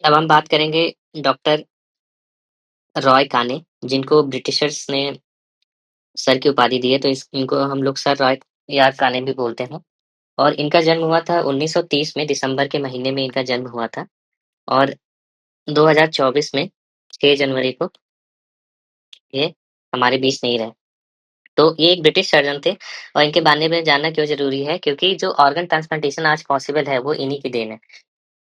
अब हम बात करेंगे डॉक्टर रॉय काने, जिनको ब्रिटिशर्स ने सर की उपाधि दी है, तो इनको हम लोग सर रॉय या काने भी बोलते हैं। और इनका जन्म हुआ था 1930 में, दिसंबर के महीने में इनका जन्म हुआ था। और 2024 में 6 जनवरी को ये हमारे बीच नहीं रहे। तो ये एक ब्रिटिश सर्जन थे और इनके बारे में जानना क्यों ज़रूरी है, क्योंकि जो ऑर्गन ट्रांसप्लांटेशन आज पॉसिबल है, वो इन्हीं की देन है।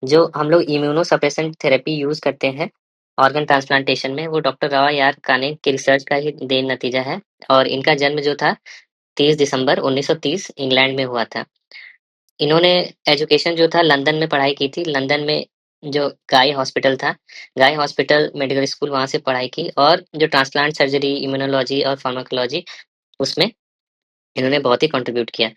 जो हम लोग इम्यूनो सप्रेसेंट थेरेपी यूज़ करते हैं ऑर्गन ट्रांसप्लांटेशन में, वो डॉक्टर रॉय यार काने की रिसर्च का ही देन नतीजा है। और इनका जन्म जो था 30 दिसंबर 1930 इंग्लैंड में हुआ था। इन्होंने एजुकेशन जो था लंदन में पढ़ाई की थी। लंदन में जो गाय हॉस्पिटल था, गाय हॉस्पिटल मेडिकल स्कूल, वहाँ से पढ़ाई की। और जो ट्रांसप्लांट सर्जरी, इम्यूनोलॉजी और फार्माकोलॉजी, उसमें इन्होंने बहुत ही कंट्रीब्यूट किया।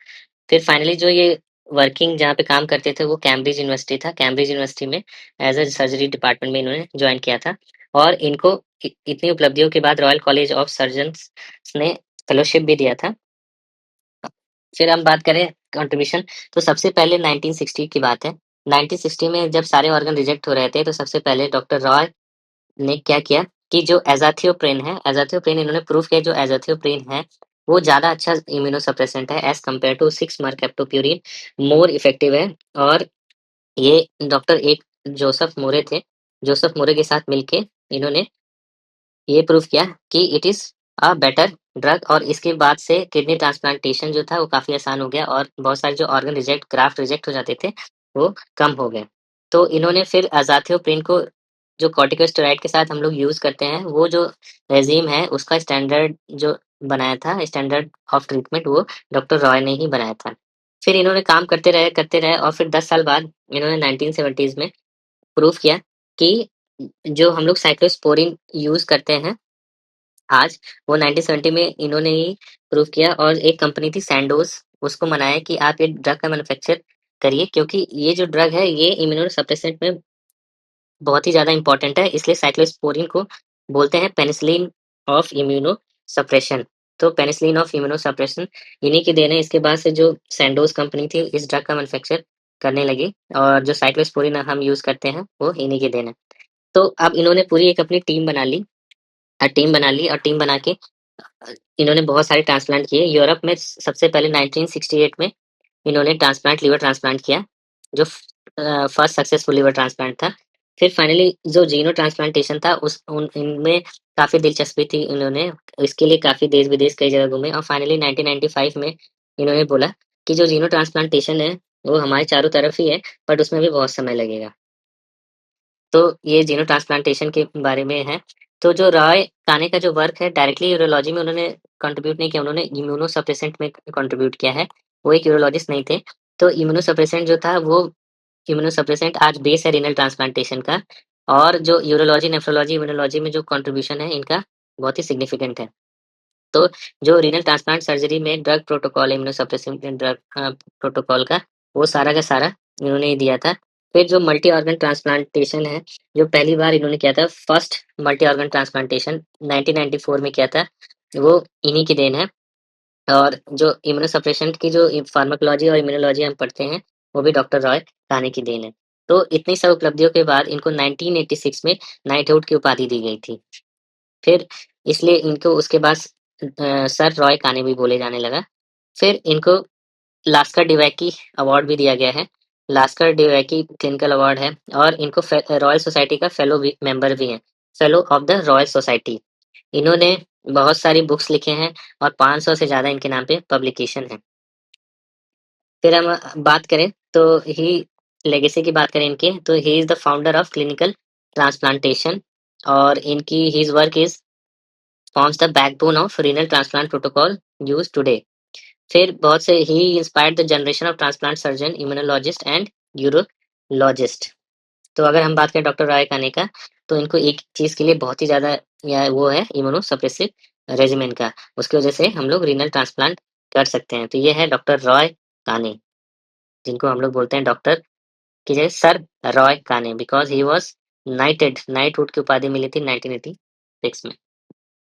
फिर फाइनली जो ये वर्किंग जहाँ पे काम करते थे, वो कैम्ब्रिज यूनिवर्सिटी था। कैम्ब्रिज यूनिवर्सिटी में एज़ अ सर्जरी डिपार्टमेंट में इन्होंने जॉइन किया था। और इनको इतनी उपलब्धियों के बाद रॉयल कॉलेज ऑफ सर्जन्स ने फेलोशिप भी दिया था। फिर हम बात करें कंट्रीब्यूशन, तो सबसे पहले 1960 की बात है। 1960 में जब सारे ऑर्गन रिजेक्ट हो रहे थे, तो सबसे पहले डॉक्टर रॉय ने क्या किया कि जो एज़ाथियोप्रिन है, एज़ाथियोप्रिन इन्होंने प्रूव किया, जो एज़ाथियोप्रिन है, वो ज़्यादा अच्छा इम्यूनोसप्रेसेंट है as compare to 6 mercaptopurine, more effective है। और ये डॉक्टर एक जोसेफ मोरे थे, जोसेफ मोरे के साथ मिलके इन्होंने ये प्रूव किया कि it is a better drug. और इसके बाद से किडनी ट्रांसप्लांटेशन जो था, वो काफ़ी आसान हो गया और बहुत सारे जो ऑर्गन रिजेक्ट, ग्राफ्ट रिजेक्ट हो जाते थे, वो कम हो गए। तो इन्होंने फिर अज़ाथियोप्रिन को, जो कॉर्टिकोस्टेरॉइड के साथ हम लोग यूज़ करते हैं, वो जो रेज़ीम है, उसका स्टैंडर्ड जो बनाया था, स्टैंडर्ड ऑफ ट्रीटमेंट, वो डॉक्टर रॉय ने ही बनाया था। फिर इन्होंने काम करते रहे और फिर 10 साल बाद इन्होंने 1970s में प्रूव किया कि जो हम लोग साइक्लोस्पोरिन यूज़ करते हैं आज, वो 1970 में इन्होंने ही प्रूव किया। और एक कंपनी थी सैंडोज़, उसको मनाया कि आप ये ड्रग का मैन्युफैक्चर करिए, क्योंकि ये जो ड्रग है, ये इम्यूनोसप्रेसेंट में बहुत ही ज़्यादा इम्पोर्टेंट है। इसलिए साइक्लोस्पोरिन को बोलते हैं पेनिसिलिन ऑफ इम्यूनो सप्रेशन। तो पेनिसिलिन ऑफ इम्यूनो सप्रेशन इन्हीं की देन है। इसके बाद से जो सैंडोज़ कंपनी थी, इस ड्रग का मैन्युफैक्चर करने लगी। और जो साइक्लोस्पोरिन हम यूज़ करते हैं, वो इन्हीं की देन है। तो अब इन्होंने पूरी एक अपनी टीम बना ली। टीम बना ली और टीम बना के इन्होंने बहुत सारे ट्रांसप्लांट किए। यूरोप में सबसे पहले 1968 में इन्होंने लिवर ट्रांसप्लांट किया, जो फर्स्ट सक्सेसफुल लिवर ट्रांसप्लांट था। फिर फाइनली जो जीनो ट्रांसप्लांटेशन था, उस उन इनमें काफ़ी दिलचस्पी थी इन्होंने, इसके लिए काफ़ी देश-विदेश कई जगह घूमे। और फाइनली 1995 में इन्होंने बोला कि जो जीनो ट्रांसप्लांटेशन है, वो हमारे चारों तरफ ही है, बट उसमें भी बहुत समय लगेगा। तो ये जीनो ट्रांसप्लांटेशन के बारे में है। तो जो रॉय काने का जो वर्क है, डायरेक्टली यूरोलॉजी में उन्होंने कंट्रीब्यूट नहीं किया, उन्होंने इम्यूनोसप्रेसेंट में कंट्रीब्यूट किया है। वो एक यूरोलॉजिस्ट नहीं थे। तो इम्यूनोसप्रेसेंट जो था, वो इम्यूनोसप्रेसेंट आज बेस है रीनल ट्रांसप्लांटेशन का। और जो यूरोलॉजी, नेफ्रोलॉजी, इम्यूनोलॉजी में जो कंट्रीब्यूशन है इनका, बहुत ही सिग्निफिकेंट है। तो जो रीनल ट्रांसप्लांट सर्जरी में drug protocol, immunosuppressive drug protocol का, वो सारा का सारा इन्होंने ही दिया था। फिर जो मल्टी ऑर्गन ट्रांसप्लांटेशन है, जो पहली बार इन्होंने किया था, फर्स्ट मल्टी ऑर्गन ट्रांसप्लांटेशन 1994 में किया था, वो इन्हीं की देन है। और जो इम्यूनोसप्रेशन की जो फार्माकोलॉजी और इम्यूनोलॉजी हम पढ़ते हैं, वो भी डॉक्टर रॉय काने की देन है। तो इतनी सब उपलब्धियों के बाद इनको 1986 में नाइटहुड की उपाधि दी गई थी। फिर इसलिए इनको उसके बाद सर रॉय काने भी बोले जाने लगा। फिर इनको लास्कर डिवैकी अवार्ड भी दिया गया है। लास्कर डिवैकी क्लिनिकल अवार्ड है। और इनको रॉयल सोसाइटी का फेलो भी, मेंबर भी हैं, fellow of the royal society. इन्होंने बहुत सारी बुक्स लिखे हैं और 500 से ज़्यादा इनके नाम पे पब्लिकेशन है। फिर हम बात करें, तो ही लेगेसी की बात करें इनकी, तो he is the founder of clinical transplantation. और इनकी his work is forms the backbone of renal transplant protocol used today. फिर बहुत से ही inspired the generation of transplant surgeon, immunologist and urologist. तो अगर हम बात करें डॉक्टर रॉय काने का, तो इनको एक चीज़ के लिए बहुत ही ज़्यादा, या वो है इम्यूनोसप्रेसिव रेजिमेन का, उसकी वजह से हम लोग रीनल ट्रांसप्लांट कर सकते हैं। तो ये है डॉक्टर रॉय काने, जिनको हम लोग बोलते हैं डॉक्टर की जगह सर रॉय काने, बिकॉज ही वॉज नाइटेड, नाइटहुड की उपाधि मिली थी 1986 में।